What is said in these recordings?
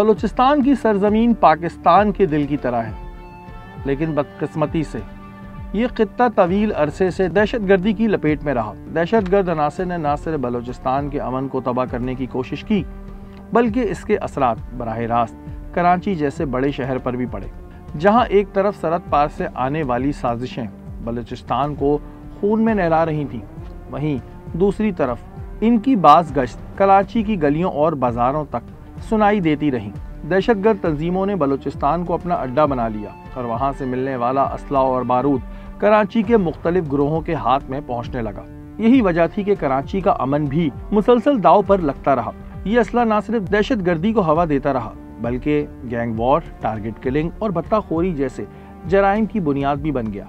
बलूचिस्तान की सरजमीन पाकिस्तान के दिल की तरह है, लेकिन बदकिस्मती से ये खित्ता तवील अरसे से दहशतगर्दी की लपेट में रहा। दहशतगर्द अनासर ने न सिर्फ बलूचिस्तान के अमन को तबाह करने की कोशिश की, बल्कि इसके असरात बराह रास्त कराची जैसे बड़े शहर पर भी पड़े, जहां एक तरफ सरहद पार से आने वाली साजिशें बलूचिस्तान को खून में नहला रही थीं, वहीं दूसरी तरफ इनकी बाज़ गश्त कराची की गलियों और बाजारों तक सुनाई देती रहीं। दहशतगर्द तंजीमों ने बलूचिस्तान को अपना अड्डा बना लिया और वहां से मिलने वाला असला और बारूद कराची के मुख्तलिफ ग्रोहों के हाथ में पहुंचने लगा। यही वजह थी कि कराची का अमन भी मुसलसल दाव पर लगता रहा। ये असला न सिर्फ दहशतगर्दी को हवा देता रहा, बल्कि गैंग वॉर, टारगेट किलिंग और बत्ताखोरी जैसे जराइम की बुनियाद भी बन गया।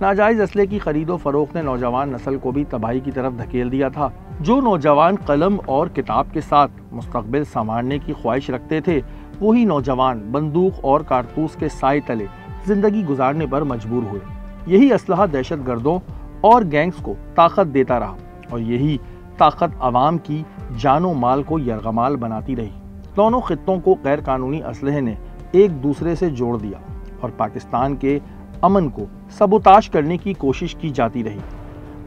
नाजायज असले की खरीदो फरोख्त ने नौजवान नस्ल को भी तबाही की तरफ धकेल दिया था। जो नौजवान कलम और किताब के साथ मुस्तकबिल संवारने की ख्वाहिश रखते थे, वही नौजवान बंदूक और कारतूस के साए तले जिंदगी गुजारने पर मजबूर हुए। यही असलहा दहशतगर्दों और गैंग्स को ताकत देता रहा और यही ताकत अवाम की जानो माल को यरगमाल बनाती रही। दोनों खित्तों को गैर कानूनी असलहे ने एक दूसरे से जोड़ दिया और पाकिस्तान के अमन को सबोताश करने की कोशिश की जाती रही।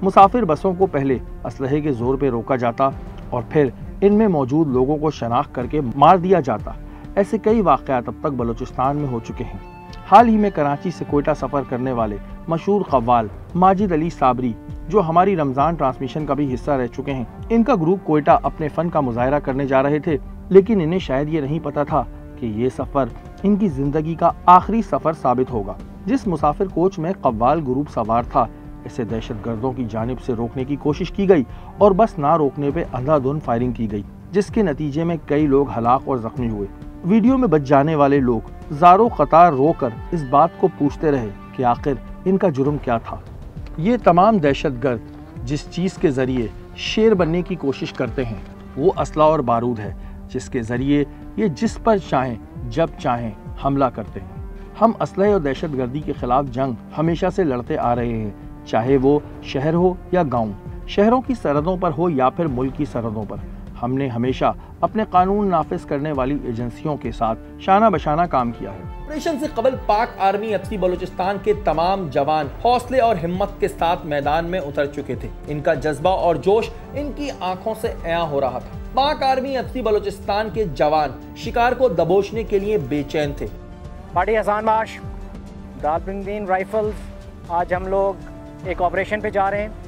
मुसाफिर बसों को पहले असलहे के जोर पे रोका जाता और फिर इनमें मौजूद लोगों को शनाख्त करके मार दिया जाता। ऐसे कई वाक़यात अब तक बलूचिस्तान में हो चुके हैं। हाल ही में कराची से कोयटा सफ़र करने वाले मशहूर कव्वाल माजिद अली साबरी, जो हमारी रमज़ान ट्रांसमिशन का भी हिस्सा रह चुके हैं, इनका ग्रुप कोयटा अपने फ़न का मुजाहरा करने जा रहे थे, लेकिन इन्हें शायद ये नहीं पता था कि ये सफ़र इनकी ज़िंदगी का आखिरी सफ़र साबित होगा। जिस मुसाफिर कोच में कव्वाल ग्रुप सवार था, इसे दहशतगर्दों की जानिब से रोकने की कोशिश की गई और बस ना रोकने पे अंधाधुंध फायरिंग की गई, जिसके नतीजे में कई लोग हलाक और जख्मी हुए। वीडियो में बच जाने वाले लोग ज़ारो कतार रोकर इस बात को पूछते रहे कि आखिर इनका जुर्म क्या था। ये तमाम दहशतगर्द जिस चीज़ के ज़रिए शेर बनने की कोशिश करते हैं, वो असला और बारूद है, जिसके ज़रिए ये जिस पर चाहें जब चाहें हमला करते हैं। हम असलहे और दहशतगर्दी के खिलाफ जंग हमेशा से लड़ते आ रहे हैं, चाहे वो शहर हो या गांव, शहरों की सरहदों पर हो या फिर मुल्क की सरहदों पर। हमने हमेशा अपने कानून नाफिज करने वाली एजेंसियों के साथ शाना बशाना काम किया है। ऑपरेशन से कबल पाक आर्मी एफसी बलूचिस्तान के तमाम जवान हौसले और हिम्मत के साथ मैदान में उतर चुके थे। इनका जज्बा और जोश इनकी आंखों से अयां हो रहा था। पाक आर्मी एफसी बलूचिस्तान के जवान शिकार को दबोचने के लिए बेचैन थे। पार्टी हसान बाश, दालबदीन राइफल्स, आज हम लोग एक ऑपरेशन पे जा रहे हैं।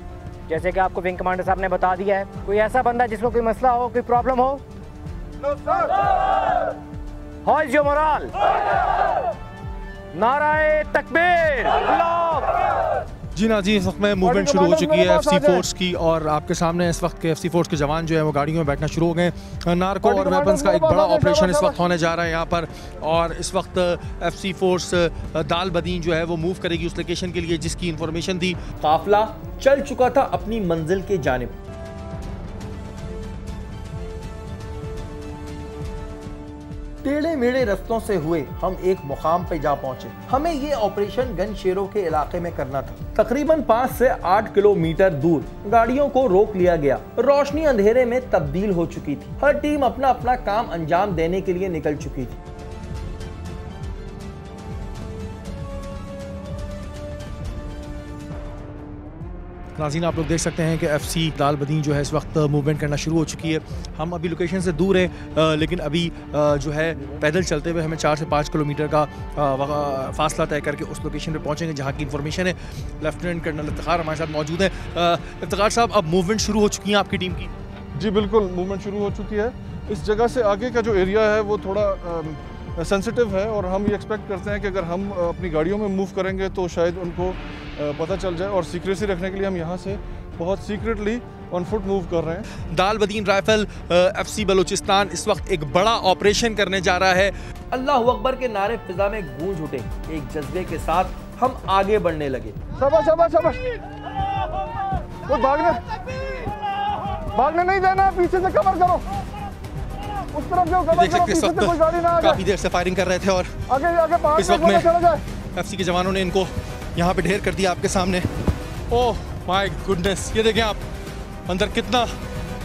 जैसे कि आपको विंग कमांडर साहब ने बता दिया है, कोई ऐसा बंदा जिसको कोई मसला हो, कोई प्रॉब्लम हो, हाउ इज योर मोरल? नाराए तकबीर। जी नाज़रीन, इस वक्त में मूवमेंट शुरू हो चुकी है एफसी फोर्स की और आपके सामने इस वक्त के एफसी फोर्स के जवान जो है वो गाड़ियों में बैठना शुरू हो गए। नार्को और वेपन्स का एक बड़ा ऑपरेशन इस वक्त होने जा रहा है यहाँ पर, और इस वक्त एफसी फोर्स दालबदीन जो है वो मूव करेगी उस लोकेशन के लिए जिसकी इंफॉर्मेशन थी। काफिला चल चुका था अपनी मंजिल के जानिब। टेढ़े मेढ़े रस्तों से हुए हम एक मुकाम पे जा पहुंचे। हमें ये ऑपरेशन गन शेरों के इलाके में करना था। तकरीबन 5 से 8 किलोमीटर दूर गाड़ियों को रोक लिया गया। रोशनी अंधेरे में तब्दील हो चुकी थी। हर टीम अपना अपना काम अंजाम देने के लिए निकल चुकी थी। नाज़रीन, आप लोग देख सकते हैं कि एफसी दालबदीन जो है इस वक्त मूवमेंट करना शुरू हो चुकी है। हम अभी लोकेशन से दूर हैं, लेकिन अभी जो है पैदल चलते हुए हमें 4 से 5 किलोमीटर का फासला तय करके उस लोकेशन पे पहुंचेंगे जहां की इन्फॉर्मेशन है। लेफ्टिनेंट कर्नल इफ्तिखार हमारे साथ मौजूद हैं। इफ्तिखार साहब, अब मूवमेंट शुरू हो चुकी है आपकी टीम की? जी बिल्कुल, मूवमेंट शुरू हो चुकी है। इस जगह से आगे का जो एरिया है वो थोड़ा सेंसिटिव है और हम ये एक्सपेक्ट करते हैं कि अगर हम अपनी गाड़ियों में मूव करेंगे तो शायद उनको पता चल जाए, और सीक्रेसी रखने के लिए हम यहाँ से बहुत सीक्रेटली ऑन फुट मूव कर रहे हैं। दालबदीन राइफल एफसी बलूचिस्तान इस वक्त एक बड़ा ऑपरेशन करने जा रहा है। अल्लाहू अकबर के नारे फिजा में गूंज उठे। एक जज्बे के साथ हम आगे बढ़ने लगे। शाबाश शाबाश शाबाश, भागने नहीं देना, पीछे से कवर करो, उस तरफ जो कवर करो, पीछे से कोई गाड़ी ना आ जाए। काफी देर से फायरिंग कर रहे थे और आगे इस वक्त में एफसी के जवानों ने इनको यहाँ पे ढेर कर दिया आपके सामने। ओह माय गुडनेस, ये देखें आप, अंदर कितना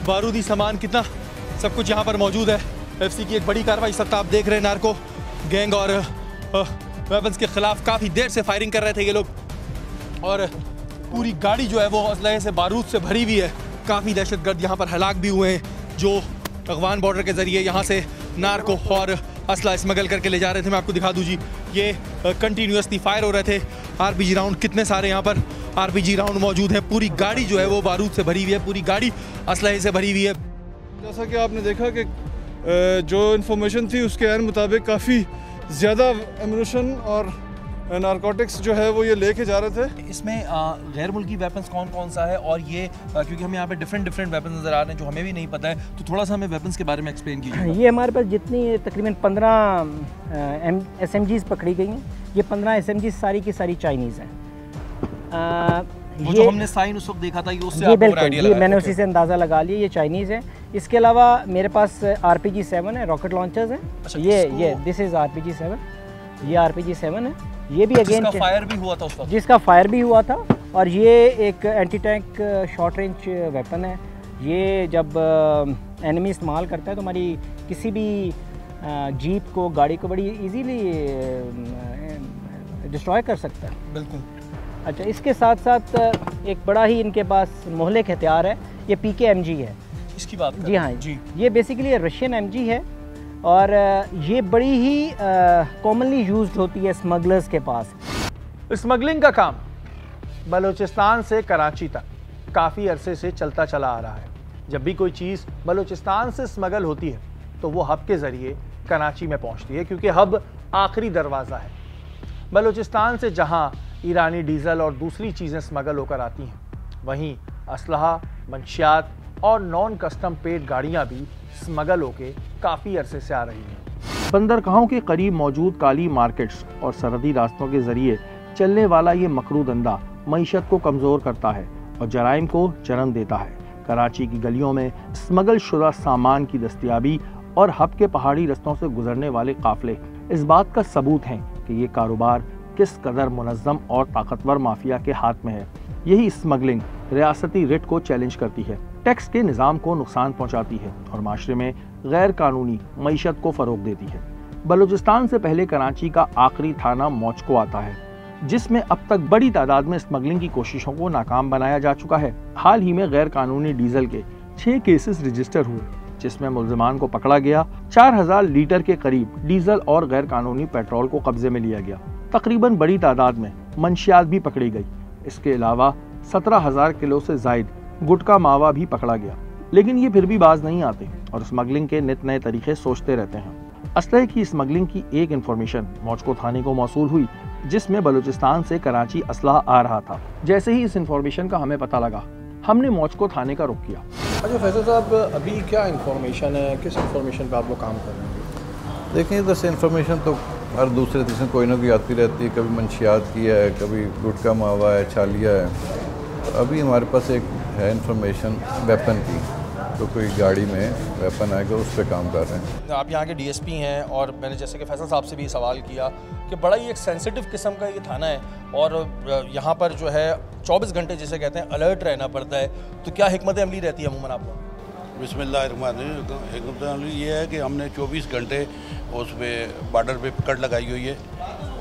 बारूदी सामान, कितना सब कुछ यहाँ पर मौजूद है। एफसी की एक बड़ी कार्रवाई इस वक्त आप देख रहे हैं। नार्को गैंग और वेपन्स के खिलाफ काफ़ी देर से फायरिंग कर रहे थे ये लोग, और पूरी गाड़ी जो है वो असलहे से बारूद से भरी हुई है। काफ़ी दहशतगर्द यहाँ पर हलाक भी हुए हैं जो अफगान बॉर्डर के ज़रिए यहाँ से नार्को और असला स्मगल करके ले जा रहे थे। मैं आपको दिखा दूँ जी, ये कंटिन्यूसली फायर हो रहे थे। आरपीजी राउंड कितने सारे यहाँ पर आरपीजी राउंड मौजूद हैं। पूरी गाड़ी जो है वो बारूद से भरी हुई है, पूरी गाड़ी असलहे से भरी हुई है। जैसा कि आपने देखा कि जो इन्फॉर्मेशन थी उसके ऐन मुताबिक काफ़ी ज़्यादा एम्यूनिशन और नारकोटिक्स जो है वो ये लेके जा रहे थे। इसमें गैर मुल्की वेपन्स कौन कौन सा है, और ये क्योंकि हमें यहाँ पे डिफरेंट वेपन्स नज़र आ रहे हैं जो हमें भी नहीं पता है, तो थोड़ा सा हमें वेपन्स के बारे में एक्सप्लेन कीजिए। ये हमारे पास जितनी तकरीबन 15 SMGs पकड़ी गई हैं। ये 15 SMGs सारी की सारी चाइनीज़ हैं। वो जो हमने साइन उस वक्त देखा था, ये उससे ये बिल्कुल जी, मैंने उसी से अंदाज़ा लगा लिया ये चाइनीज़ है। इसके अलावा मेरे पास RPG-7 है, रॉकेट लॉन्चर्स हैं। अच्छा, ये दिस इज़ RPG-7, ये RPG-7 है। ये भी अगेन जिसका फायर भी हुआ था उस वक्त, जिसका फायर भी हुआ था, और ये एक anti tank short range weapon है। ये जब एनिमी इस्तेमाल करता है तो हमारी किसी भी जीप को, गाड़ी को बड़ी इजीली डिस्ट्रॉय कर सकता है। बिल्कुल। अच्छा, इसके साथ साथ एक बड़ा ही इनके पास मोहलिक हथियार है, ये PKMG है। इसकी बात जी हाँ जी, ये बेसिकली रशियन MG है, और ये बड़ी ही कॉमनली यूज्ड होती है स्मगलर्स के पास। स्मगलिंग का काम बलूचिस्तान से कराची तक काफ़ी अरसे से चलता चला आ रहा है। जब भी कोई चीज़ बलूचिस्तान से स्मगल होती है तो वो हब के ज़रिए कराची में पहुंचती है, क्योंकि हब आखिरी दरवाज़ा है। बलूचिस्तान से जहां ईरानी डीजल और दूसरी चीज़ें स्मगल होकर आती हैं, वहीं असलहा, मंशियात और नॉन कस्टम पेड गाड़ियां भी स्मगल होके काफ़ी अरसे से आ रही हैं। बंदरगाहों के करीब मौजूद काली मार्केट्स और सरहदी रास्तों के ज़रिए चलने वाला ये मकरू धंधा मईशत को कमज़ोर करता है और जराइम को जन्म देता है। कराची की गलियों में स्मगल शुदा सामान की दस्तयाबी और हब के पहाड़ी रस्तों से गुजरने वाले काफिले इस बात का सबूत हैं कि ये कारोबार किस कदर मुनज़्ज़म और ताकतवर माफिया के हाथ में है। यही स्मगलिंग रियासती रिट को चैलेंज करती है, टैक्स के निज़ाम को नुकसान पहुंचाती है और माशरे में गैर कानूनी मईशत को फ़रोग देती है। बलूचिस्तान से पहले कराची का आखिरी थाना मौचको आता है, जिसमें अब तक बड़ी तादाद में स्मगलिंग की कोशिशों को नाकाम बनाया जा चुका है। हाल ही में गैर कानूनी डीजल के 6 केसेस रजिस्टर हुए, जिसमें मुल्जिमान को पकड़ा गया। 4000 लीटर के करीब डीजल और गैर कानूनी पेट्रोल को कब्जे में लिया गया। तकरीबन बड़ी तादाद में मंशियात भी पकड़ी गई। इसके अलावा 17,000 किलो से जायद गुटका मावा भी पकड़ा गया, लेकिन ये फिर भी बाज नहीं आते और स्मगलिंग के नित नए तरीके सोचते रहते हैं। असलहे की स्मगलिंग की एक इन्फॉर्मेशन मौचको थाने को मौसूल हुई, जिसमें बलूचिस्तान से कराची असलहा आ रहा था। जैसे ही इस इन्फॉर्मेशन का हमें पता लगा, हमने मौचको थाने का रुख किया। अच्छा फैसल साहब, अभी क्या इन्फॉर्मेशन है, किस इन्फॉर्मेशन पे आप लोग काम कर रहे हैं? देखें, इधर से इन्फॉर्मेशन तो हर दूसरे तीसरे कोई ना कोई आती रहती है। कभी मंशियात की है, कभी गुटका मावा है, छालिया है। अभी हमारे पास एक है इन्फॉर्मेशन वेपन की, तो कोई गाड़ी में वेपन आएगा, उस पर काम कर रहे हैं। आप यहाँ के DSP हैं, और मैंने जैसे कि फैसल साहब से भी सवाल किया कि बड़ा ही एक सेंसिटिव किस्म का ये थाना है और यहाँ पर जो है 24 घंटे जिसे कहते हैं अलर्ट रहना पड़ता है, तो क्या हिकमत अमली रहती है अमूमन आपको? बिस्मिल्लाहिर्रहमानिर्रहीम, ये है कि हमने 24 घंटे उस पर बॉर्डर पे पकड़ लगाई हुई है,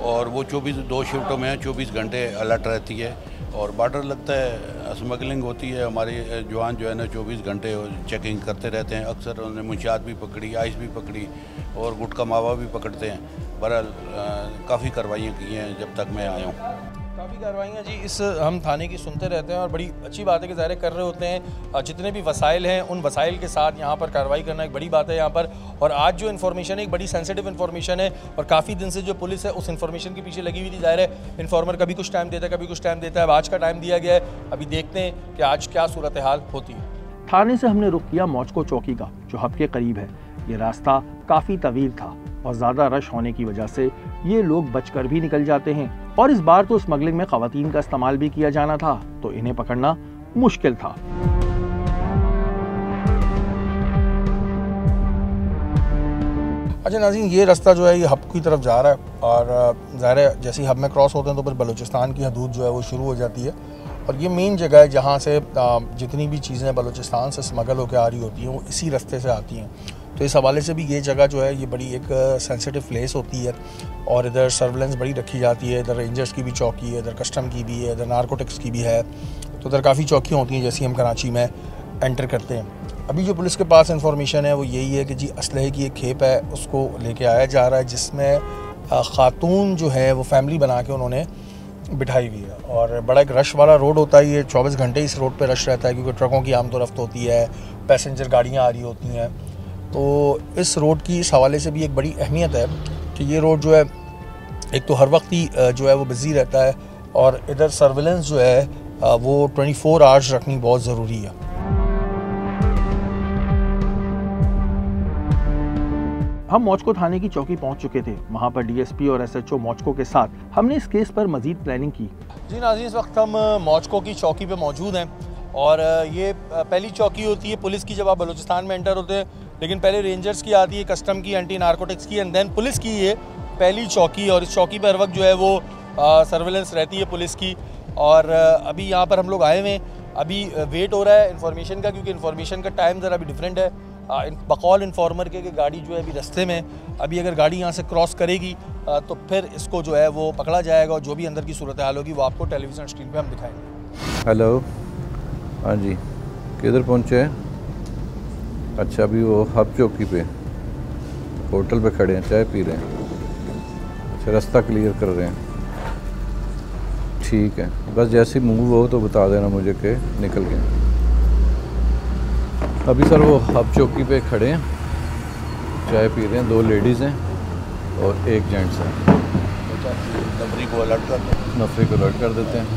और वो 2 शिफ्टों में 24 घंटे अलर्ट रहती है, और बॉर्डर लगता है, स्मगलिंग होती है। हमारे जवान जो है ना 24 घंटे चेकिंग करते रहते हैं। अक्सर उन्होंने मुंशियात भी पकड़ी, आइस भी पकड़ी और गुटका मावा भी पकड़ते हैं। बहरहाल काफ़ी कार्रवाइयाँ की हैं जब तक मैं आया हूँ। काफ़ी कार्रवाइयाँ जी इस हम थाने की सुनते रहते हैं, और बड़ी अच्छी बात है कि ज़ाहिर कर रहे होते हैं जितने भी वसाइल हैं, उन वसाइल के साथ यहाँ पर कार्रवाई करना एक बड़ी बात है यहाँ पर। और आज जो इन्फॉर्मेशन है एक बड़ी सेंसिटिव इन्फॉर्मेशन है, और काफ़ी दिन से जो पुलिस है उस इन्फॉर्मेशन के पीछे लगी हुई थी। ज़ाहिर है इन्फॉर्मर कभी कुछ टाइम देता है, कभी कुछ टाइम देता है। अब आज का टाइम दिया गया है, अभी देखते हैं कि आज क्या सूरत हाल होती है। थाने से हमने रुख किया मौचको चौकी का, जो हब के करीब है। ये रास्ता काफ़ी तवील था और ज़्यादा रश होने की वजह से ये लोग बचकर भी निकल जाते हैं, और इस बार तो स्मगलिंग में ख़वातीन का इस्तेमाल भी किया जाना था, तो इन्हें पकड़ना मुश्किल था। अच्छा नाज़रीन, ये रास्ता जो है ये हब की तरफ जा रहा है, और ज़ाहिर है जैसे ही हब में क्रॉस होते हैं तो फिर बलूचिस्तान की हदूद जो है वो शुरू हो जाती है। और ये मेन जगह है जहाँ से जितनी भी चीज़ें बलूचिस्तान से स्मगल होकर आ रही होती हैं वो इसी रास्ते से आती हैं। तो इस हवाले से भी ये जगह जो है ये बड़ी एक सेंसिटिव प्लेस होती है और इधर सर्विलेंस बड़ी रखी जाती है। इधर रेंजर्स की भी चौकी है, इधर कस्टम की भी है, इधर नारकोटिक्स की भी है। तो इधर काफ़ी चौकियाँ होती हैं जैसी हम कराची में एंटर करते हैं। अभी जो पुलिस के पास इंफॉर्मेशन है वो यही है कि जी असलहे की एक खेप है, उसको लेके आया जा रहा है, जिसमें ख़ातून जो है वो फैमिली बना के उन्होंने बिठाई हुई है। और बड़ा एक रश वाला रोड होता है, ये 24 घंटे इस रोड पे रश रहता है क्योंकि ट्रकों की आमद रफ्त होती है, पैसेंजर गाड़ियाँ आ रही होती हैं। तो इस रोड की इस हवाले से भी एक बड़ी अहमियत है कि ये रोड जो है एक तो हर वक्त ही जो है वो बिज़ी रहता है और इधर सर्विलेंस जो है वो 24 आवर्स रखनी बहुत ज़रूरी है। हम मौचको थाने की चौकी पहुंच चुके थे। वहां पर डीएसपी और एसएचओ मौचको के साथ हमने इस केस पर मजीद प्लानिंग की। जी नाज़रीन, इस वक्त हम मौचको की चौकी पे मौजूद हैं और ये पहली चौकी होती है पुलिस की जब आप बलूचिस्तान में एंटर होते हैं, लेकिन पहले रेंजर्स की आती है, कस्टम की, एंटी नारकोटिक्स की एंड देन पुलिस की ये पहली चौकी। और इस चौकी पर हर वक्त जो है वो सर्विलेंस रहती है पुलिस की। और अभी यहाँ पर हम लोग आए हुए हैं, अभी वेट हो रहा है इन्फॉर्मेशन का, क्योंकि इन्फॉर्मेशन का टाइम ज़रा अभी डिफरेंट है। बकौल इन्फॉर्मर के कि गाड़ी जो है अभी रास्ते में, अभी अगर गाड़ी यहाँ से क्रॉस करेगी तो फिर इसको जो है वो पकड़ा जाएगा और जो भी अंदर की सूरत हाल होगी वो आपको टेलीविज़न स्क्रीन पे हम दिखाएंगे। हेलो, हाँ जी, किधर पहुँचे हैं? अच्छा, अभी वो हब चौकी पे होटल पे खड़े हैं, चाय पी रहे हैं। अच्छा, रास्ता क्लियर कर रहे हैं, ठीक है। बस जैसे मूव हो तो बता देना मुझे कि निकल गए। अभी सर वो हब चौकी पे खड़े हैं, चाय पी रहे हैं, 2 लेडीज़ हैं और 1 जेंट्स है। नफरी को अलर्ट कर दें, नफरी को अलर्ट कर देते हैं।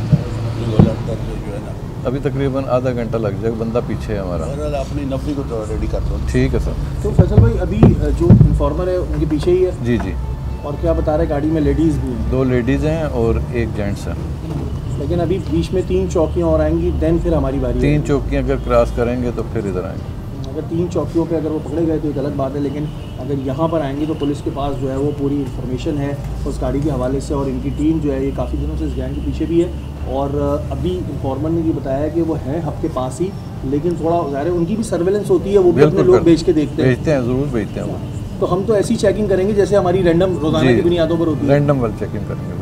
अलर्ट करके जो है ना अभी तकरीबन आधा घंटा लग जाएगा, बंदा पीछे है हमारा। अपनी नफरी को तो रेडी कर दो। ठीक है सर। तो फैसल भाई, अभी जो इन्फॉर्मर है उनके पीछे ही है? जी जी। और क्या बता रहे, गाड़ी में लेडीज़ भी हैं? 2 लेडीज़ हैं और 1 जेंट्स है। लेकिन अभी बीच में 3 चौकियाँ और आएंगी, देन फिर हमारी बारी। 3 चौकियाँ अगर क्रॉस करेंगे तो फिर इधर आएंगे। अगर 3 चौकियों पे अगर वो पकड़े गए तो एक अलग बात है, लेकिन अगर यहाँ पर आएंगे तो पुलिस के पास जो है वो पूरी इन्फॉर्मेशन है उस गाड़ी के हवाले से। और इनकी टीम जो है ये काफ़ी दिनों से इस गैंग के पीछे भी है। और अभी इन्फॉर्मर ने ये बताया कि वो है हब के पास ही, लेकिन थोड़ा ज़ाहिर है उनकी भी सर्वेलेंस होती है, वो भी अपने लोग भेज के देखते हैं। भेजते हैं, ज़रूर भेजते हैं। तो हम तो ऐसी चेकिंग करेंगे जैसे हमारी रैंडम रोज़ाना की बुनियादों पर होती है। रैंडम वाली चेकिंग करेंगे,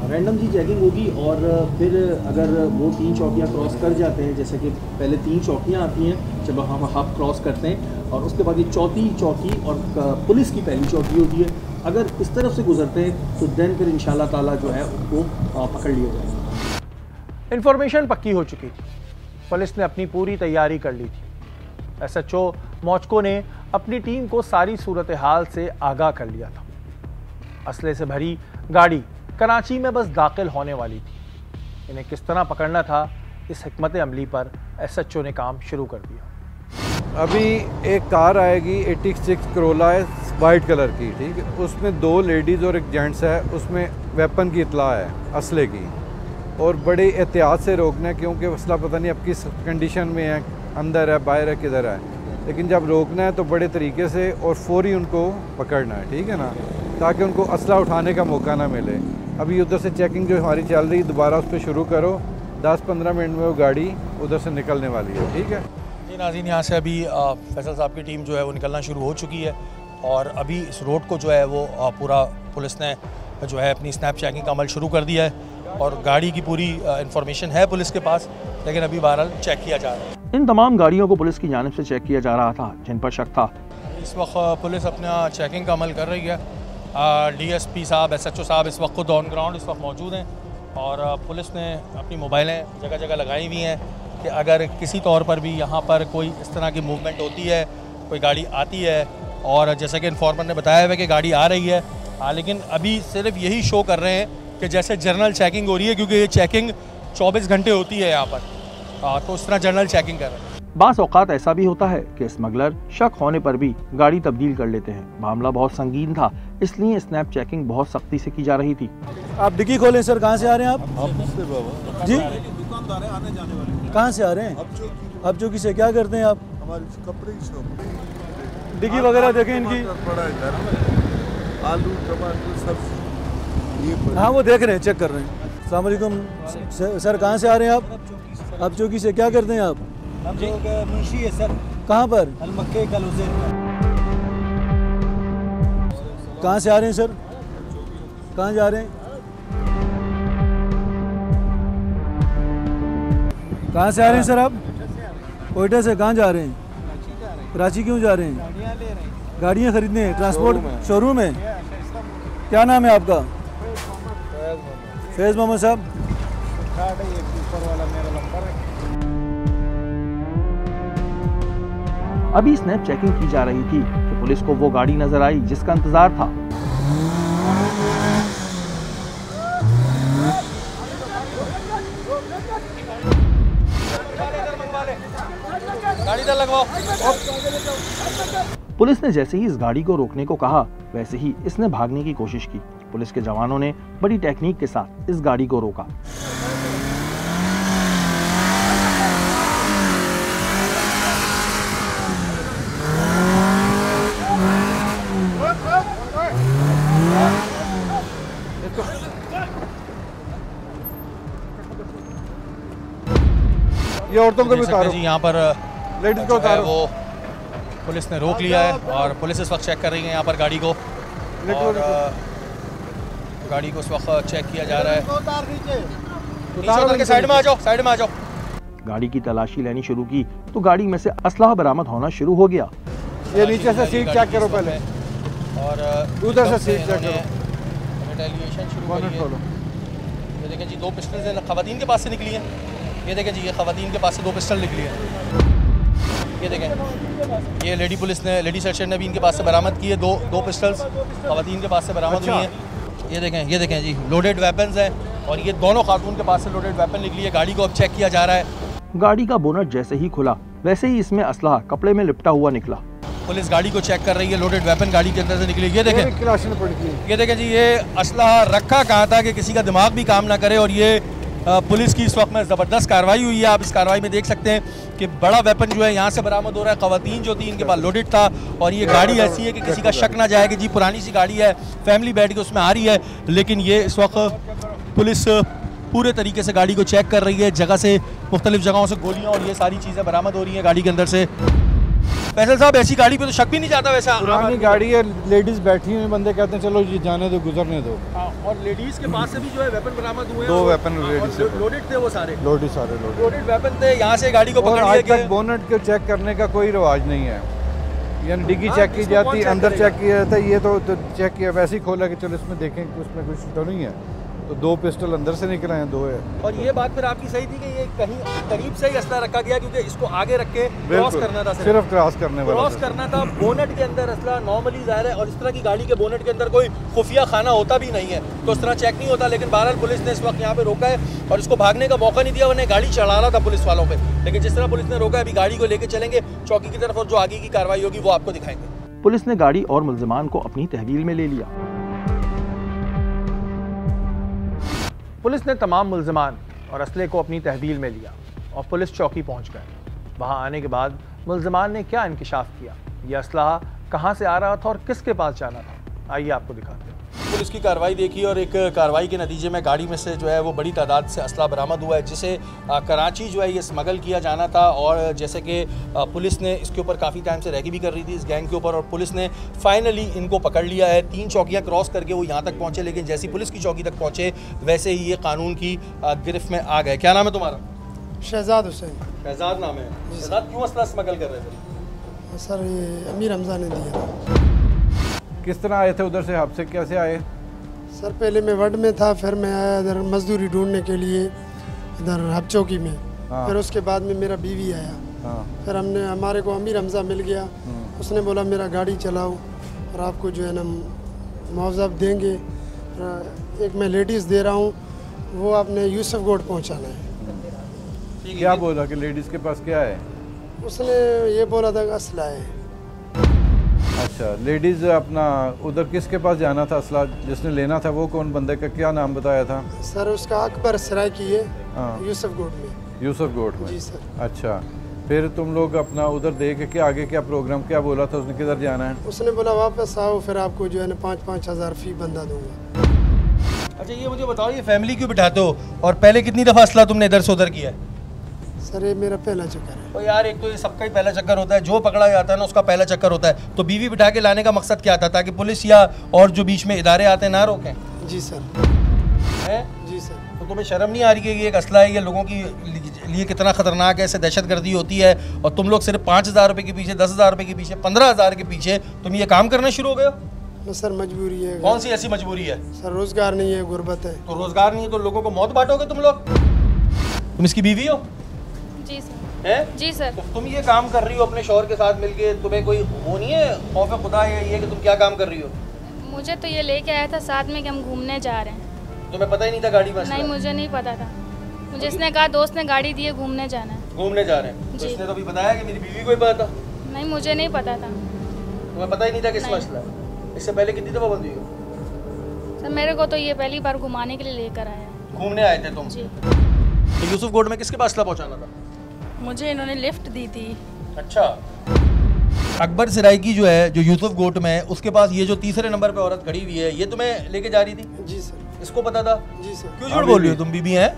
रैंडम जी चेकिंग होगी। और फिर अगर वो 3 चौकियाँ क्रॉस कर जाते हैं, जैसे कि पहले 3 चौकियाँ आती हैं जब हम हब क्रॉस करते हैं, और उसके बाद ये चौथी चौकी और पुलिस की पहली चौकी होती है, अगर इस तरफ से गुजरते हैं तो देन फिर इंशाल्लाह ताला जो है उनको पकड़ लिया जाएगा। इन्फॉर्मेशन पक्की हो चुकी थी, पुलिस ने अपनी पूरी तैयारी कर ली थी। एसएचओ मौचको ने अपनी टीम को सारी सूरत हाल से आगाह कर लिया था। असले से भरी गाड़ी कराची में बस दाखिल होने वाली थी। इन्हें किस तरह पकड़ना था, इस हिकमत अमली पर एसएचओ ने काम शुरू कर दिया। अभी एक कार आएगी 86 करोला है, वाइट कलर की, ठीक है। उसमें 2 लेडीज़ और 1 जेंट्स है। उसमें वेपन की इतला है, असले की, और बड़े एहतियात से रोकना है क्योंकि असला पता नहीं अब किस कंडीशन में है, अंदर है, बाहर है, किधर है। लेकिन जब रोकना है तो बड़े तरीके से और फौरी उनको पकड़ना है, ठीक है ना, ताकि उनको असला उठाने का मौका ना मिले। अभी उधर से चेकिंग जो हमारी चल रही, दोबारा उस पर शुरू करो। 10-15 मिनट में वो गाड़ी उधर से निकलने वाली है, ठीक है जी नाज़रीन। यहाँ से अभी फैसल साहब की टीम जो है वो निकलना शुरू हो चुकी है और अभी इस रोड को जो है वो पूरा पुलिस ने जो है अपनी स्नैप चेकिंग का अमल शुरू कर दिया है और गाड़ी की पूरी इंफॉर्मेशन है पुलिस के पास, लेकिन अभी बहरहाल चेक किया जा रहा है। इन तमाम गाड़ियों को पुलिस की जानिब से चेक किया जा रहा था जिन पर शक था। इस वक्त पुलिस अपना चेकिंग का अमल कर रही है। डीएसपी साहब, एसएचओ साहब इस वक्त खुद ऑन ग्राउंड इस वक्त मौजूद हैं और पुलिस ने अपनी मोबाइलें जगह जगह लगाई हुई हैं कि अगर किसी तौर पर भी यहाँ पर कोई इस तरह की मूवमेंट होती है, कोई गाड़ी आती है, और जैसा कि इन्फॉर्मर ने बताया हुआ कि गाड़ी आ रही है, लेकिन अभी सिर्फ यही शो कर रहे हैं कि जैसे जनरल चेकिंग हो रही है, क्योंकि ये चेकिंग 24 घंटे होती है यहाँ पर, तो उस तरह जनरल चेकिंग कर रहे हैं। बास औकात ऐसा भी होता है कि स्मगलर शक होने पर भी गाड़ी तब्दील कर लेते हैं। मामला बहुत संगीन था, इसलिए स्नैप चेकिंग बहुत सख्ती से की जा रही थी। आप डिक्की खोलें सर। कहाँ से आ रहे हैं आप? जी, कहाँ से आ रहे हैं? अब चौकी से। क्या करते हैं आप? हमारी कपड़े की शॉप। डिक्की वगैरह देखें इनकी। आलू, टमाटर, सब्जी। हाँ, वो देख रहे हैं, चेक कर रहे हैं। अस्सलाम वालेकुम सर, कहाँ से आ रहे हैं आप? आप चौकी से क्या करते हैं आप? हम लोग मुंशी है सर। कहाँ पर? अलमक्के कलौज़े। कहाँ से आ रहे हैं सर? कहाँ जा रहे हैं? कहाँ से आ रहे हैं सर आप? कोयटा से। कहाँ जा रहे हैं? कराची क्यों जा रहे हैं? गाड़ियाँ खरीदने, ट्रांसपोर्ट शोरूम है। क्या नाम है आपका? फैज़ मोहम्मद साहब। अभी स्नैप चेकिंग की जा रही थी कि पुलिस को वो गाड़ी नजर आई जिसका इंतजार था। पुलिस ने जैसे ही इस गाड़ी को रोकने को कहा वैसे ही इसने भागने की कोशिश की। पुलिस के जवानों ने बड़ी टेक्निक के साथ इस गाड़ी को रोका। ये औरतों को भी उतारो जी, यहाँ पर लेडीज को उतारो। वो पुलिस ने रोक लिया है और पुलिस इस वक्त चेक कर रही है यहाँ पर गाड़ी को, और गाड़ी को इस वक्त चेक किया जा रहा है। साइड में आ जाओ, साइड में आ जाओ। गाड़ी की तलाशी लेनी शुरू की तो गाड़ी में से असलहा बरामद होना शुरू हो गया। ये नीचे से सीट चेक करो पहले, और उधर से सीट चेक करो। रिटेलिएशन शुरू करी है। ये देखें जी, 2 पिस्टल खवातीन के पास से निकली हैं। ये देखें जी, ये खवातीन के पास से 2 पिस्टल निकली है। ये देखें, ये लेडी पुलिस ने, लेडी सेक्शन ने भी इनके पास से बरामद की है। दो पिस्टल्स खवातीन के पास से बरामद हुई हैं। ये देखें जी, लोडेड वेपन्स हैं और ये दोनों खातून के पास से लोडेड वेपन निकली है। गाड़ी को अब चेक किया जा रहा है। गाड़ी का बोनट जैसे ही खुला वैसे ही इसमें असलहा कपड़े में लिपटा हुआ निकला। पुलिस गाड़ी को चेक कर रही है, लोडेड वेपन गाड़ी के अंदर से निकली। ये देखें जी, ये असलहा रखा कहाँ था कि किसी का दिमाग भी काम ना करे। और ये पुलिस की इस वक्त में ज़बरदस्त कार्रवाई हुई है। आप इस कार्रवाई में देख सकते हैं कि बड़ा वेपन जो है यहाँ से बरामद हो रहा है। खवातीन जो थी इनके पास लोडेड था, और ये गाड़ी ऐसी है कि किसी का शक ना जाए कि जी पुरानी सी गाड़ी है, फैमिली बैठ के उसमें आ रही है। लेकिन ये इस वक्त पुलिस पूरे तरीके से गाड़ी को चेक कर रही है। जगह से, मुख्तलिफ जगहों से गोलियाँ और ये सारी चीज़ें बरामद हो रही हैं गाड़ी के अंदर से। फैसल साहब, ऐसी गाड़ी पे तो शक भी नहीं जाता वैसा। पुरानी गाड़ी है, लेडीज बैठी हुई, बंदे कहते हैं चलो ये जाने दो, गुजरने दो। और लेडीज के पास से भी जो है वेपन बरामद हुए हैं। 2 वेपन लेडीज से लोडेड थे, वो सारे लोडेड वेपन थे। यहाँ से गाड़ी को पकड़ लिया आज तक बोनट को चेक करने का कोई रिवाज नहीं है। यानी डिग्गी चेक की जाती, अंदर चेक किया जाता है। ये तो चेक किया, वैसे ही खोला कि चलो इसमें देखें कि उसमें कुछ तो नहीं है। तो 2 पिस्टल अंदर से निकले हैं, 2 है। और ये बात फिर आपकी सही थी कि ये कहीं करीब से ही असला रखा गया, क्योंकि इसको आगे रख के क्रॉस करना था। सिर्फ क्रॉस करने वाला, क्रॉस करना था। बोनट के अंदर असला नॉर्मली ज़ाहिर है, और इस तरह की गाड़ी के बोनट के अंदर कोई खुफिया खाना होता भी नहीं है, तो इस तरह चेक नहीं होता। लेकिन बहरहाल पुलिस ने इस वक्त यहाँ पे रोका है और इसको भागने का मौका नहीं दिया, वरना गाड़ी चढ़ा रहा था पुलिस वालों पे। लेकिन जिस तरह पुलिस ने रोका है, अभी गाड़ी को लेके चलेंगे चौकी की तरफ, और जो आगे की कार्रवाई होगी वो आपको दिखाएंगे। पुलिस ने गाड़ी और मुल्जिमान को अपनी तहवील में ले लिया। पुलिस ने तमाम मुल्जिमान और असले को अपनी तहवील में लिया और पुलिस चौकी पहुंच गए। वहां आने के बाद मुल्जिमान ने क्या इंकिशाफ किया, यह असलहा कहां से आ रहा था और किसके पास जाना था, आइए आपको दिखाते हैं। पुलिस की कार्रवाई देखी और एक कार्रवाई के नतीजे में गाड़ी में से जो है वो बड़ी तादाद से असला बरामद हुआ है, जिसे कराची जो है ये स्मगल किया जाना था। और जैसे कि पुलिस ने इसके ऊपर काफ़ी टाइम से रैकी भी कर रही थी इस गैंग के ऊपर, और पुलिस ने फाइनली इनको पकड़ लिया है। 3 चौकियाँ क्रॉस करके वो यहाँ तक पहुँचे, लेकिन जैसी पुलिस की चौकी तक पहुँचे वैसे ही ये कानून की गिरफ्त में आ गए। क्या नाम है तुम्हारा? शहजाद हुसैन। शहजाद नाम है। शहजाद, क्यों असला स्मगल कर रहे थे? सर ये अमीर हमजा ने दिया था। किस तरह आए थे उधर से, हादसे कैसे आए? सर पहले मैं वड में था, फिर मैं आया इधर मजदूरी ढूंढने के लिए इधर हब चौकी में। हाँ। फिर उसके बाद में मेरा बीवी आया। हाँ। फिर हमारे को अमीर हमजा मिल गया। उसने बोला मेरा गाड़ी चलाओ और आपको जो है ना मुआवजा देंगे। एक मैं लेडीज़ दे रहा हूँ, वो आपने यूसुफ गोड पहुँचाना है। क्या बोला कि लेडीज़ के पास क्या है? उसने ये बोला था कि असला है। अच्छा, लेडीज़ अपना उधर किसके पास जाना था? असला जिसने लेना था वो कौन बंदे का क्या नाम बताया था? सर उसका अकबर सराय की है। हाँ। यूसुफ गोड में। यूसुफ गोड में। जी सर। अच्छा, फिर तुम लोग अपना उधर देख के आगे क्या प्रोग्राम, क्या बोला था उसने, किधर जाना है? उसने बोला वापस आओ, फिर आपको जो है ना 5-5 हज़ार फ़ी बंदा दूंगा। अच्छा ये मुझे बताओ, ये फैमिली क्यों बिठाते हो और पहले कितनी दफ़ा असला तुमने इधर से उधर किया है? सर ये मेरा पहला चक्कर है। तो यार एक तो ये सबका ही पहला चक्कर होता है, जो पकड़ा जाता है ना उसका पहला चक्कर होता है। तो बीवी बिठा के लाने का मकसद क्या था, ताकि पुलिस या और जो बीच में इदारे आते हैं ना रोकें? जी सर। है जी सर। तो तुम्हें शर्म नहीं आ रही कि ये एक असला है, ये लोगों की लिए कितना ख़तरनाक है, इससे दहशतगर्दी होती है, और तुम लोग सिर्फ 5,000 रुपये के पीछे, 10,000 रुपये के पीछे, 15,000 के पीछे तुम ये काम करना शुरू हो गए हो? तो सर मजबूरी है। कौन सी ऐसी मजबूरी है? सर रोज़गार नहीं है, गुर्बत है। तो रोज़गार नहीं है तो लोगों को मौत बांटोगे तुम लोग? तुम इसकी बीवी हो? जी सर। है? जी सर। तो तुम ये काम कर रही हो अपने शौहर के साथ मिलके, तुम्हें कोई वो नहीं है खौफ खुदा है ये कि तुम क्या काम कर रही हो? मुझे तो ये लेके आया था साथ में कि हम घूमने जा रहे हैं। तुम्हें पता ही नहीं था गाड़ी में? नहीं, मुझे नहीं पता था। मुझे इसने कहा दोस्त ने गाड़ी दी है, घूमने जाना है। घूमने जा रहे हैं? तो इसने तो अभी बताया कि मेरी बीवी को ही पता था? नहीं, मुझे नहीं पता था। तुम्हें पता ही नहीं था किस मसला है? इससे पहले कितनी दफ़ा बंदी हो? सर मेरे को तो ये पहली बार घुमाने के लिए लेकर आया। घूमने आए थे तुम? जी। तो यूसुफ गोड में किसके पास असला पहुंचाना था? मुझे इन्होंने लिफ्ट दी थी। अच्छा। अकबर सराइकी जो है, जो यूसुफ गोट में है, उसके पास ये जो तीसरे नंबर पे औरत खड़ी हुई है, ये तुम्हें लेके जा रही थी? जी सर। इसको पता था? जी सर। क्यों झूठ बोल रही हो तुम? बीबी हैं?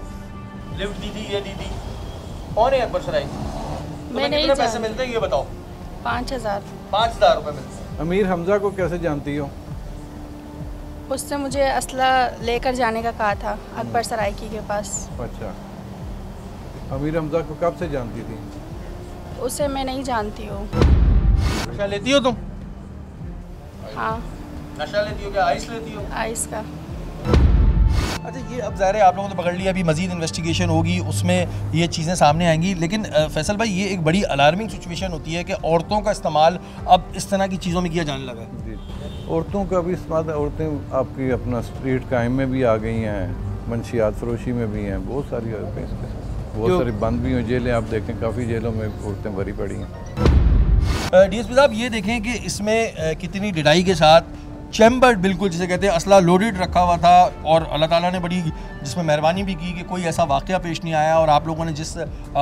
लिफ्ट दी थी, ये दी थी। कौन है अकबर सराइकी? तुम्हें कितने पैसे मिलते हैं ये बताओ? 5,000। 5,000 रुपये मिलते हैं। अमीर हमजा को कैसे जानती हो? उससे मुझे असला लेकर जाने का कहा था अकबर सराइकी के पास। अच्छा, अमीर हमजा को कब से जानती थी? उसे मैं नहीं जानती हूँ। नशा लेती हो तुम? हाँ। नशा लेती हो क्या? आइस लेती हो? आइस का। अच्छा ये अब ज़ाहिर है आप लोगों ने पकड़ लिया, अभी मज़ीद इन्वेस्टिगेशन होगी, उसमें ये चीज़ें सामने आएंगी। लेकिन फैसल भाई ये एक बड़ी अलार्मिंग सिचुएशन होती है कि औरतों का इस्तेमाल अब इस तरह की चीज़ों में किया जाने लगा है। जी, औरतों का भी इस्तेमाल, औरतें आपकी अपना स्ट्रीट क्राइम में भी आ गई हैं, मंशियात फरोशी में भी हैं, बहुत सारी औरतें इसके साथ, बहुत सारी बंद भी हुई जेलें। आप देखें काफ़ी जेलों में औरतें भरी पड़ी हैं। डीएसपी साहब ये देखें कि इसमें कितनी डिडाई के साथ चैम्बर्ड, बिल्कुल जिसे कहते हैं असला लोडेड रखा हुआ था, और अल्लाह ताला ने बड़ी जिसमें मेहरबानी भी की कि कोई ऐसा वाक़या पेश नहीं आया, और आप लोगों ने जिस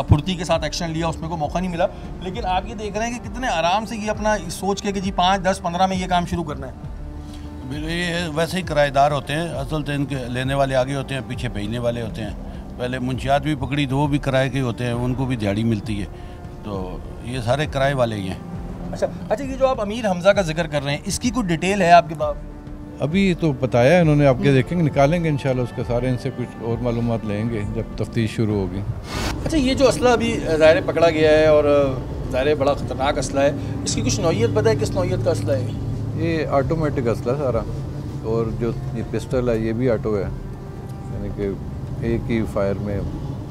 फुर्ती के साथ एक्शन लिया उसमें कोई मौका नहीं मिला। लेकिन आप ये देख रहे हैं कि कितने आराम से ये अपना सोच के कि जी 5, 10, 15 में ये काम शुरू करना है। ये वैसे ही किराएदार होते हैं, असल तो इनके लेने वाले आगे होते हैं, पीछे भेजने वाले होते हैं। पहले मुंशियात भी पकड़ी तो वो भी किराए के होते हैं, उनको भी दिहाड़ी मिलती है, तो ये सारे किराए वाले ही हैं। अच्छा ये जो आप अमीर हमजा का जिक्र कर रहे हैं, इसकी कोई डिटेल है आपके पास? अभी तो बताया है इन्होंने, आपके देखेंगे निकालेंगे इंशाल्लाह उसके सारे, इनसे कुछ और मालूमात लेंगे जब तफ्तीश शुरू होगी। अच्छा ये जो असला अभी ज़ाहिर पकड़ा गया है और ज़ाहिर बड़ा ख़तरनाक असला है, इसकी कुछ नौइयत पता है किस नौइयत का असला है? ये ऑटोमेटिक असला सारा, और जो ये पिस्टल है ये भी ऑटो है, यानी कि एक ही फायर में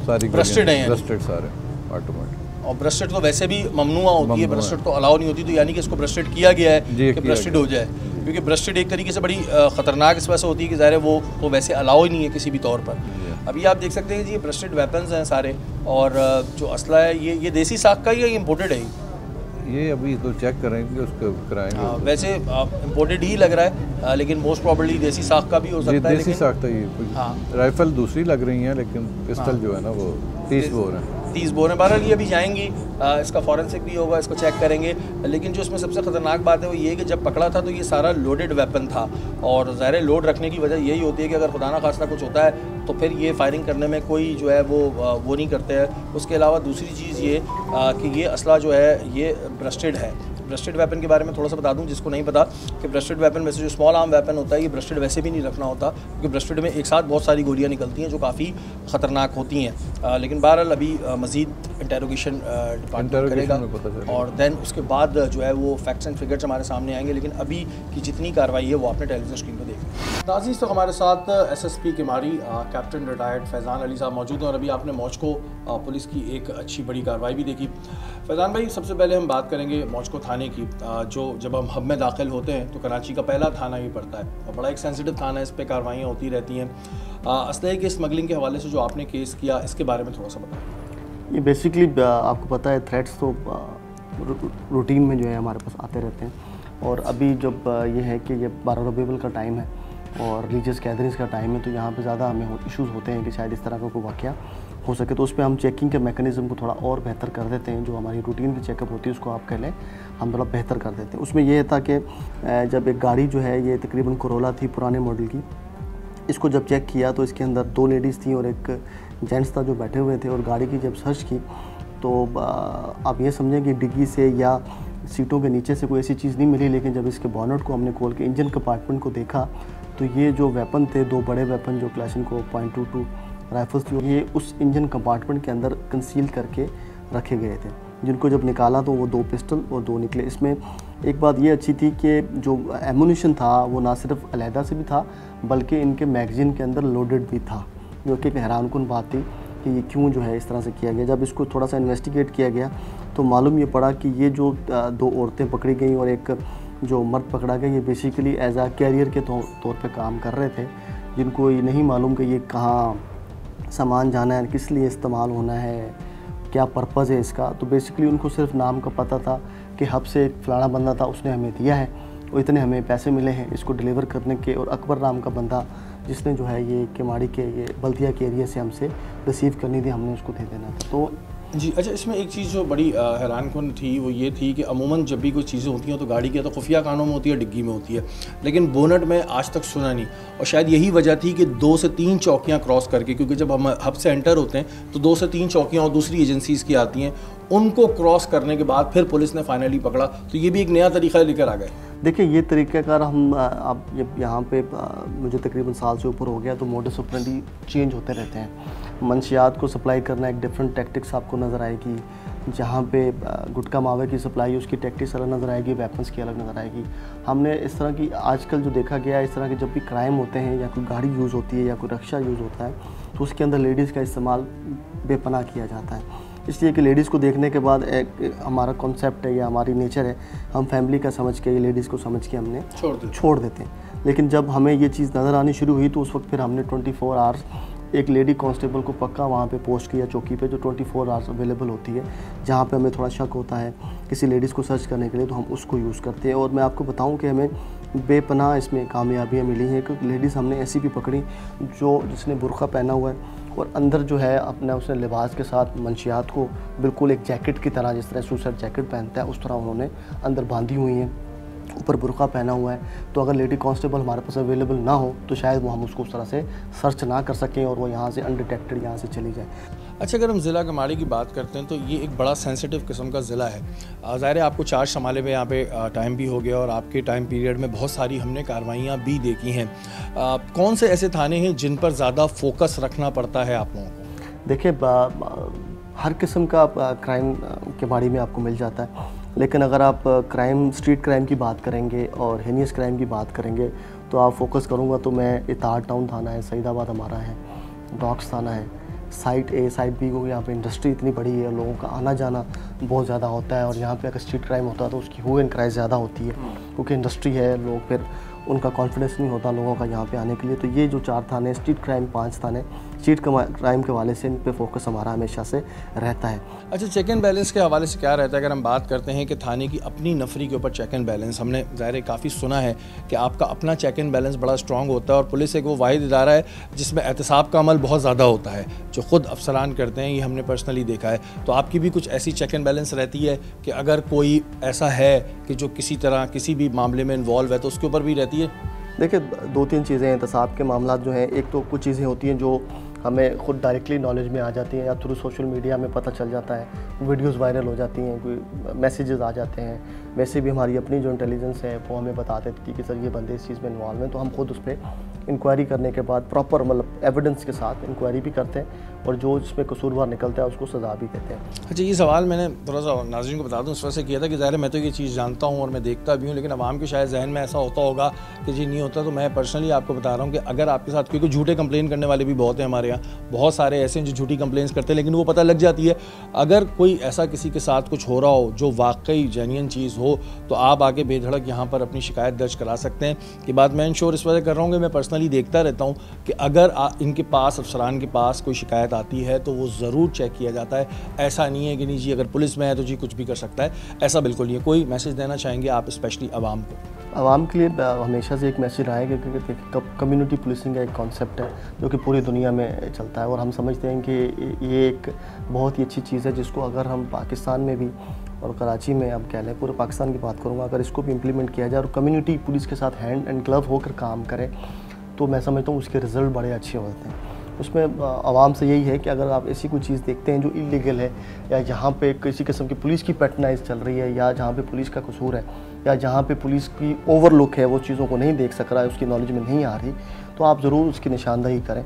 सारी ब्रस्टेड है, ब्रस्टेड सारे ऑटोमेटिक। और ब्रस्टेड तो वैसे भी ममनुआ होती है, ब्रस्टेड तो अलाउ नहीं होती, तो यानी कि इसको ब्रस्टेड किया गया है कि ब्रस्टेड हो जाए, क्योंकि ब्रस्टेड एक तरीके से बड़ी ख़तरनाक इस वजह से होती है कि ज़ाहिर है वो तो वैसे अलाउ ही नहीं है किसी भी तौर पर। अभी आप देख सकते हैं जी ये ब्रस्टेड वेपन्स हैं सारे, और जो असला है ये देसी साख का ही है, ये इम्पोर्टेड है? ये अभी तो चेक करेंगे, उसको कराएंगे। वैसे इम्पोर्टेड ही लग रहा है, लेकिन मोस्ट प्रॉब्ली देसी साख का भी हो सकता है। देसी साख तो ये राइफल दूसरी लग रही है, लेकिन पिस्टल जो है ना वो 30 बोर है। 30 बोर है। बहरहाल ये अभी जाएंगी, इसका फॉरेंसिक भी होगा, इसको चेक करेंगे। लेकिन जो इसमें सबसे ख़तरनाक बात है वो ये कि जब पकड़ा था तो ये सारा लोडेड वेपन था, और ज़ाहिर लोड रखने की वजह यही होती है कि अगर खुदा ना खास्ता कुछ होता है तो फिर ये फायरिंग करने में कोई जो है वो नहीं करते हैं। उसके अलावा दूसरी चीज़ ये कि ये असला जो है ये ब्रस्टेड है। ब्रस्टेड वेपन के बारे में थोड़ा सा बता दूं जिसको नहीं पता कि ब्रस्टेड वेपन वैसे जो स्मॉल आर्म वेपन होता है ये ब्रस्टेड वैसे भी नहीं रखना होता, क्योंकि ब्रस्टेड में एक साथ बहुत सारी गोलियां निकलती हैं जो काफ़ी ख़तरनाक होती हैं। लेकिन बहरहाल अभी मज़ीद इंटेरोगेशन डिपार्टमेंट करेगा, और दैन उसके बाद जो है वो फैक्ट्स एंड फिगर्स हमारे सामने आएंगे। लेकिन अभी की जितनी कार्रवाई है वो आपने टेलीविजन स्क्रीन पर देखी। नाज़रीन तो हमारे साथ SSP किमारी captain retired Faizan Ali साहब मौजूद हैं, और अभी आपने मौजको पुलिस की एक अच्छी बड़ी कार्रवाई भी देखी। फैज़ान भाई सबसे पहले हम बात करेंगे मौजको थाने की, जो जब हम हब में दाखिल होते हैं तो कराची का पहला थाना ही पड़ता है, और बड़ा एक सेंसिटिव थाना है, इस पर कार्रवाइयाँ होती रहती हैं। असलहे के स्मगलिंग के हवाले से जो आपने केस किया इसके बारे में थोड़ा सा बताएं। ये बेसिकली आपको पता है थ्रेट्स तो रूटीन में जो है हमारे पास आते रहते हैं, और अभी जब ये है कि ये 12 रबीउल का टाइम है और रिलीजियस गैदरिंग्स का टाइम है, तो यहाँ पे ज़्यादा हमें इश्यूज़ होते हैं कि शायद इस तरह का कोई वाक़या हो सके, तो उस पर हम चेकिंग के मैकेनिज़्म को थोड़ा और बेहतर कर देते हैं। जो हमारी रूटीन की चेकअप होती है उसको आप कह लें हम थोड़ा बेहतर कर देते हैं। उसमें यह था कि जब एक गाड़ी जो है ये तकरीबन कोरोला थी पुराने मॉडल की, इसको जब चेक किया तो इसके अंदर 2 लेडीज़ थी और एक जेंट्स था जो बैठे हुए थे। और गाड़ी की जब सर्च की तो आप ये समझें कि डिग्गी से या सीटों के नीचे से कोई ऐसी चीज़ नहीं मिली, लेकिन जब इसके बॉनेट को हमने खोल के इंजन कंपार्टमेंट को देखा तो ये जो वेपन थे, 2 बड़े वेपन जो क्लाशनकोव .22 राइफल्स थी, ये उस इंजन कंपार्टमेंट के अंदर कंसील करके रखे गए थे, जिनको जब निकाला तो वो 2 पिस्टल और 2 निकले। इसमें एक बात ये अच्छी थी कि जो एमुनिशन था वो ना सिर्फ अलहदा से भी था बल्कि इनके मैगज़ीन के अंदर लोडेड भी था, जो कि एक हैरानकुन बात थी कि ये क्यों जो है इस तरह से किया गया। जब इसको थोड़ा सा इन्वेस्टिगेट किया गया तो मालूम ये पड़ा कि ये जो 2 औरतें पकड़ी गई और एक जो मर्द पकड़ा गया, ये बेसिकली एज आ कैरियर के तौर पे काम कर रहे थे, जिनको ये नहीं मालूम कि ये कहाँ सामान जाना है, किस लिए इस्तेमाल होना है, क्या पर्पज़ है इसका। तो बेसिकली उनको सिर्फ नाम का पता था कि हब से एक फलाना बंदा था, उसने हमें दिया है और इतने हमें पैसे मिले हैं इसको डिलीवर करने के। और अकबर नाम का बंदा जिसने जो है ये केमाड़ी के ये बल्दिया के एरिया से हमसे रिसीव करनी थी, हमने उसको दे देना था। तो जी अच्छा, इसमें एक चीज़ जो बड़ी हैरानकुन थी वो ये थी कि अमूमन जब भी कोई चीज़ें होती हैं तो गाड़ी की तो खुफिया कानों में होती है, डिग्गी में होती है, लेकिन बोनट में आज तक सुना नहीं। और शायद यही वजह थी कि 2 से 3 चौकियाँ क्रॉस करके, क्योंकि जब हम हब से एंटर होते हैं तो 2 से 3 चौकियाँ और दूसरी एजेंसीज़ की आती हैं, उनको क्रॉस करने के बाद फिर पुलिस ने फाइनली पकड़ा। तो ये भी एक नया तरीका लेकर आ गए। देखिए ये तरीक़ाकार हम अब जब यहाँ पे मुझे तकरीबन साल से ऊपर हो गया तो मोडस ऑपरेंडी चेंज होते रहते हैं। मंशियात को सप्लाई करना एक डिफरेंट टैक्टिक्स आपको नज़र आएगी, जहाँ पे गुटखा मावे की सप्लाई उसकी टैक्टिक्स अलग नज़र आएगी, वेपन्स की अलग नज़र आएगी। हमने इस तरह की आजकल जो देखा गया है, इस तरह के जब भी क्राइम होते हैं या कोई गाड़ी यूज़ होती है या कोई रक्षा यूज़ होता है तो उसके अंदर लेडीज़ का इस्तेमाल बेपनाह किया जाता है। इसलिए कि लेडीज़ को देखने के बाद एक हमारा कॉन्सेप्ट है या हमारी नेचर है, हम फैमिली का समझ के, लेडीज़ को समझ के हमने छोड़ देते हैं। लेकिन जब हमें ये चीज़ नज़र आनी शुरू हुई तो उस वक्त फिर हमने 24 आवर्स एक लेडी कांस्टेबल को पक्का वहाँ पे पोस्ट किया चौकी पे, जो 24 आवर्स अवेलेबल होती है, जहाँ पे हमें थोड़ा शक होता है किसी लेडीज़ को सर्च करने के लिए तो हम उसको यूज़ करते हैं। और मैं आपको बताऊँ कि हमें बेपनाह इसमें कामयाबियाँ मिली हैं, क्योंकि लेडीज़ हमने ऐसी भी पकड़ी जिसने बुर्का पहना हुआ है और अंदर जो है अपना उसने लिबास के साथ मंशियात को बिल्कुल एक जैकेट की तरह, जिस तरह सुसाइड जैकेट पहनता है उस तरह उन्होंने अंदर बांधी हुई हैं, ऊपर बुर्का पहना हुआ है। तो अगर लेडी कांस्टेबल हमारे पास अवेलेबल ना हो तो शायद वो हम उसको उस तरह से सर्च ना कर सकें और वो यहाँ से अनडिटेक्टेड यहाँ से चली जाए। अच्छा, अगर हम ज़िला केमाड़ी की बात करते हैं तो ये एक बड़ा सेंसिटिव किस्म का ज़िला है। ज़ाहिर है आपको 4 शमाले में यहाँ पे टाइम भी हो गया और आपके टाइम पीरियड में बहुत सारी हमने कार्रवाइयाँ भी देखी हैं। कौन से ऐसे थाने हैं जिन पर ज़्यादा फोकस रखना पड़ता है आप लोगों को? देखिए हर किस्म का क्राइम केमाड़ी में आपको मिल जाता है, लेकिन अगर आप स्ट्रीट क्राइम की बात करेंगे और हेनियस क्राइम की बात करेंगे तो आप फोकस करूँगा तो मैं इताहत टाउन थाना है, सईदाबाद हमारा है, डॉक्स थाना है, साइट ए साइट बी को यहाँ पे इंडस्ट्री इतनी बड़ी है, लोगों का आना जाना बहुत ज़्यादा होता है और यहाँ पे अगर स्ट्रीट क्राइम होता है तो उसकी हू एंड क्राई ज़्यादा होती है, क्योंकि इंडस्ट्री है, लोग फिर उनका कॉन्फिडेंस नहीं होता लोगों का यहाँ पे आने के लिए। तो ये जो 4 थाने, स्ट्रीट क्राइम 5 थाने, स्ट्रीट क्राइम के हवाले से इन पे फोकस हमारा हमेशा से रहता है। अच्छा, चेक एंड बैलेंस के हवाले से क्या रहता है? अगर हम बात करते हैं कि थाने की अपनी नफरी के ऊपर चेक एंड बैलेंस, हमने ज़ाहिर काफ़ी सुना है कि आपका अपना चेक एंड बैलेंस बड़ा स्ट्रॉन्ग होता है और पुलिस एक वो वाहिद इदारा है जिसमें एहतसाब का अमल बहुत ज़्यादा होता है, जो ख़ुद अफसरान करते हैं, ये हमने पर्सनली देखा है। तो आपकी भी कुछ ऐसी चेक एंड बैलेंस रहती है कि अगर कोई ऐसा है कि जो किसी तरह किसी भी मामले में इन्वॉल्व है तो उसके ऊपर भी रहती है? देखिए 2-3 चीज़ें हैं एहतसाब के मामला जो हैं। एक तो कुछ चीज़ें होती हैं जो हमें ख़ुद डायरेक्टली नॉलेज में आ जाती हैं या थ्रू सोशल मीडिया में पता चल जाता है, वीडियोस वायरल हो जाती हैं, कोई मैसेजेस आ जाते हैं। वैसे भी हमारी अपनी जो इंटेलिजेंस है वो हमें बता देती है कि सर ये बंदे इस चीज़ में इन्वॉल्व हैं, तो हम खुद उस पर इंक्वायरी करने के बाद प्रॉपर मतलब एविडेंस के साथ इंक्वायरी भी करते हैं और जो इसमें कसूरवार निकलता है उसको सज़ा भी देते हैं। अच्छा, ये सवाल मैंने थोड़ा सा नाज़रीन को बता दूं इस वजह से किया था कि ज़ाहिर मैं तो ये चीज़ जानता हूं और मैं देखता भी हूं, लेकिन आवाम के शायद जहन में ऐसा होता होगा कि जी नहीं होता। तो मैं पर्सनली आपको बता रहा हूं कि अगर आपके साथ, क्योंकि झूठे कंप्लेन करने वाले भी बहुत हैं हमारे यहाँ, बहुत सारे ऐसे हैं जो झूठी कंप्लेंट्स करते हैं लेकिन वो पता लग जाती है। अगर कोई ऐसा किसी के साथ कुछ हो रहा हो जो वाकई जेन्युइन चीज़ हो तो आप आके बेधड़क यहाँ पर अपनी शिकायत दर्ज करा सकते हैं। कि बात मैं इंश्योर इस वजह कर रहा हूँ कि मैं पर्सनली देखता रहता हूँ कि अगर इनके पास, अफसरान के पास कोई शिकायत आती है तो वो ज़रूर चेक किया जाता है। ऐसा नहीं है कि नहीं जी अगर पुलिस में है तो जी कुछ भी कर सकता है, ऐसा बिल्कुल नहीं है। कोई मैसेज देना चाहेंगे आप स्पेशली आवाम को? आवाम के लिए हमेशा से एक मैसेज रहा है कि कम्युनिटी पुलिसिंग का एक कॉन्सेप्ट है जो कि पूरी दुनिया में चलता है और हम समझते हैं कि ये एक बहुत ही अच्छी चीज़ है जिसको अगर हम पाकिस्तान में भी और कराची में अब कह लें, पूरे पाकिस्तान की बात करूँगा, अगर इसको भी इम्प्लीमेंट किया जाए और कम्युनिटी पुलिस के साथ हैंड एंड ग्लव होकर काम करे तो मैं समझता हूँ उसके रिज़ल्ट बड़े अच्छे होते हैं। उसमें आवाम से यही है कि अगर आप ऐसी कोई चीज़ देखते हैं जो इलीगल है, या जहाँ पे किसी किस्म की पुलिस की पैटर्नाइज चल रही है, या जहाँ पे पुलिस का कसूर है, या जहाँ पे पुलिस की ओवरलुक है, वो चीज़ों को नहीं देख सक रहा है, उसकी नॉलेज में नहीं आ रही, तो आप ज़रूर उसकी निशानदही करें।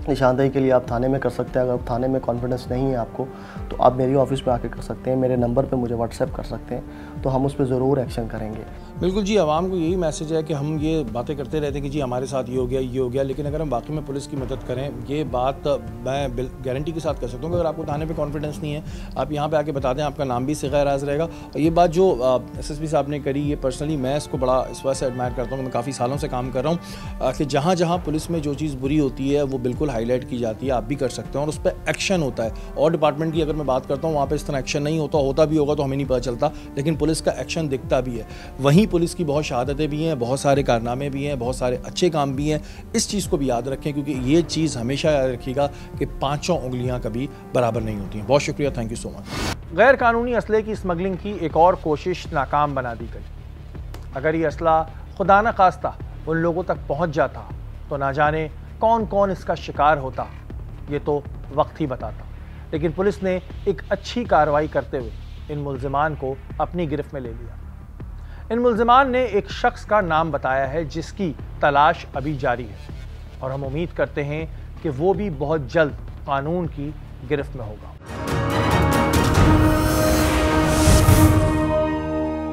निशानदही के लिए आप थाने में कर सकते हैं। अगर थाने में कॉन्फिडेंस नहीं है आपको, तो आप मेरी ऑफ़िस में आके कर सकते हैं, मेरे नंबर पे मुझे व्हाट्सएप कर सकते हैं, तो हम उस पर ज़रूर एक्शन करेंगे। बिल्कुल जी, आवाम को यही मैसेज है कि हम ये बातें करते रहते हैं कि जी हमारे साथ ये हो गया, लेकिन अगर हम वाकई में पुलिस की मदद करें, ये बात मैं गारंटी के साथ कर सकता हूँ कि अगर आपको थाने पे कॉन्फिडेंस नहीं है, आप यहाँ पे आके बता दें, आपका नाम भी सिग़-ए-राज़ रहेगा। और ये बात जो SSP साहब ने करी, ये पर्सनली मैं इसको बड़ा इस वजह से एडमायर करता हूँ कि मैं काफ़ी सालों से काम कर रहा हूँ कि जहाँ जहाँ पुलिस में जो चीज़ बुरी होती है वो बिल्कुल हाईलाइट की जाती है, आप भी कर सकते हैं और उस पर एक्शन होता है। और डिपार्टमेंट की अगर मैं बात करता हूँ, वहाँ पर इस तरह एक्शन नहीं होता भी होगा तो हमें नहीं पता चलता, लेकिन पुलिस का एक्शन दिखता भी है। वहीं पुलिस की बहुत शहादतें भी हैं, बहुत सारे कारनामे भी हैं, बहुत सारे अच्छे काम भी हैं। इस चीज़ को भी याद रखें, क्योंकि ये चीज़ हमेशा याद रखिएगा कि पांचों उंगलियां कभी बराबर नहीं होती हैं। बहुत शुक्रिया, थैंक यू सो मच। गैर कानूनी असले की स्मगलिंग की एक और कोशिश नाकाम बना दी गई। अगर ये असला खुदा न खास्ता उन लोगों तक पहुंच जाता तो ना जाने कौन कौन इसका शिकार होता, ये तो वक्त ही बताता। लेकिन पुलिस ने एक अच्छी कार्रवाई करते हुए इन मुल्ज़िमान को अपनी गिरफ्त में ले लिया। इन मुल्ज़िमान ने एक शख्स का नाम बताया है जिसकी तलाश अभी जारी है, और हम उम्मीद करते हैं कि वो भी बहुत जल्द कानून की गिरफ्त में होगा।